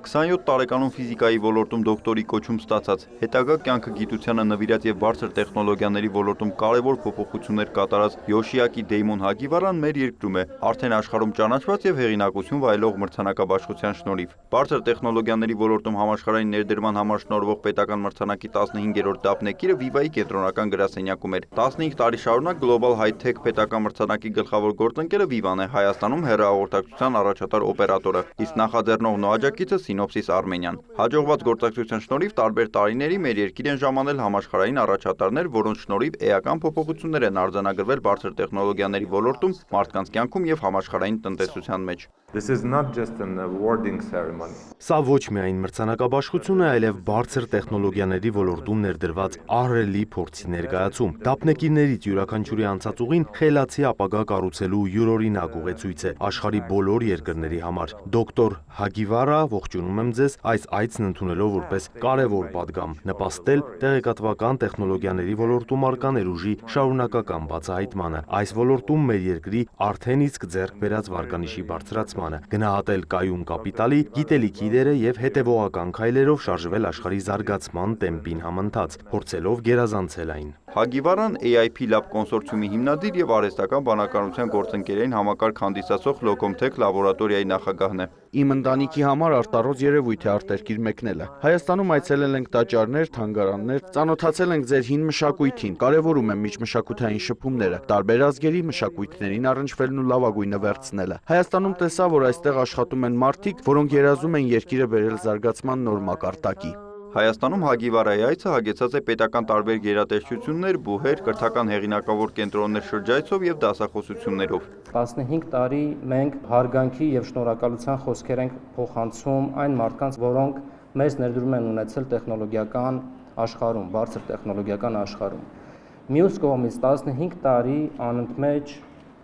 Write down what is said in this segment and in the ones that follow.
27 տարեկանում ֆիզիկայի ոլորտում դոկտորի կոչում ստացած, հետագա կյանքը գիտությանը նվիրած եւ բարձր տեխնոլոգիաների ոլորտում կարևոր փոփոխություններ կատարած Յոշիակի Դեյմոն Հագիվարան մեր երկրում է, արդեն աշխարհում ճանաչված եւ հեղինակություն վայելող մրցանակաբաշխության շնորհիվ։ Բարձր տեխնոլոգիաների ոլորտում համաշխարհային ներդրման համար շնորհվող պետական մրցանակի 15-րդ դափնեկիրը Viva-ի կենտրոնական գրասենյակում էր։ 15 տարի շարունակ Global High-Tech պետական մրցանակի գլխավոր գործընկերը Viva-ն է, Հայաստանում հեռահաղորդակցության առաջատար օպերատորը, իսկ նախաձեռնողն ու աջակիցը Synopsys Armenian։ Հաջողված գործակցության շնորհիվ տարբեր տարիների մեր երկիր են ժամանել համաշխարհային առաջատարներ, որոնց շնորհիվ էական փոփոխություններ են արձանագրվել բարձր տեխնոլոգիաների ոլորտում, մարդկանց կյանքում եւ համաշխարհային տնտեսության մեջ։ This is not just an awarding ceremony. Սա ոչ միայն մրցանակաբաշխություն է, այլև բարձր տեխնոլոգիաների ոլորտում ներդրված ահռելի փորձի ներկայացում։ Դափնեկիրներից յուրաքանչյուրի անցած ուղին խելացի ապագա կառուցելու յուրօրինակ ուղեցույց է աշխարհի բոլոր երկրների համար։ Դոկտոր Հագիվարա, ողջունում եմ ձեզ այս այցն ընդունելով որպես կարևոր պատգամ, նպաստել տեղեկատվական տեխնոլոգիաների ոլորտում արկա ներուժի շարունակական բացահայտմանը։ Այս ոլորտում մեր երկրի արդեն իսկ ձեռք բերած վարկանիշի բարձրացմանը, գնահատել կայուն կապիտալի, գիտելիքի դերը եւ հետեւողական քայլերով շարժվել աշխարհի զարգացման տեմպին համընթաց, փորձելով գերազանցել այն։ Հագիվարան AIP Lab կոնսորցիումի հիմնադիր եւ արհեստական բանականության գործընկերային համակարգ հանդիսացող Locomtech լաբորատորիայի նախագահն է։ Իմ ընտանիքի համար արտարոց երևույթ է արտերկիր մեկնելը։ Հայաստանում այցելել ենք տաճարներ, թանգարաններ, ծանոթացել ենք ձեր հին մշակույթին, կարևորում եմ միջմշակութային շփումները, տարբեր ազգերի մշակույթներին առնչվելն ու լավագույնը վերցնելը։ Հայաստանում տեսա, որ այստեղ աշխատում են մարդիկ, որոնք երազում են երկիրը բերել զարգացման նոր մակարդակի։ Հայաստանում Հագիվարայի այցը հագեցած է պետական տարբեր գերատեսչություններ, բուհեր, կրթական հեղինակավոր կենտրոններ շրջայցով եւ դասախոսություններով։ 15 տարի մենք հարգանքի եւ շնորհակալության խոսքեր ենք փոխանցում այն մարդկանց, որոնք մեծ ներդրում են ունեցել տեխնոլոգիական աշխարհում, բարձր տեխնոլոգիական աշխարհում։ Մյուս կողմից 15 տարի անընդմեջ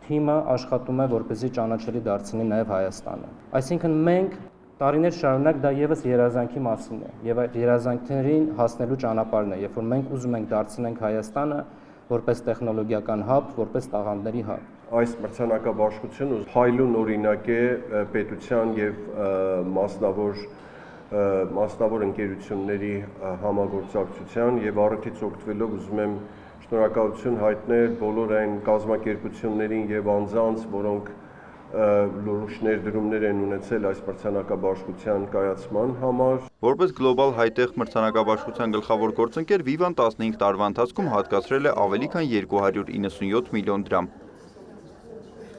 թիմը աշխատում է, որպեսզի ճանաչելի դարձնի նաեւ Հայաստանը։ Այսինքն մենք տարիներ շարունակ դա եւս երազանքի մասին է եւ այդ երազանքներին հասնելու ճանապարհն է, երբ որ մենք ուզում ենք դարձնենք Հայաստանը որպես տեխնոլոգիական հաբ, որպես տաղանդների հաբ։ Այս մրցանակաբաշխությունը փայլուն օրինակ է պետության եւ մասնավոր ընկերությունների համագործակցության եւ առիթից օգտվելով ուզում եմ շնորհակալություն հայտնել բոլոր այն կազմակերպություններին եւ անձանց, որոնք լուրջ ներդրումներ են ունեցել այս մրցանակաբաշխության կայացման համար։ Որպես Global High-Tech մրցանակաբաշխության գլխավոր գործընկեր Viva-ն 15 տարվա ընթացքում հատկացրել է ավելի քան 297 միլիոն դրամ։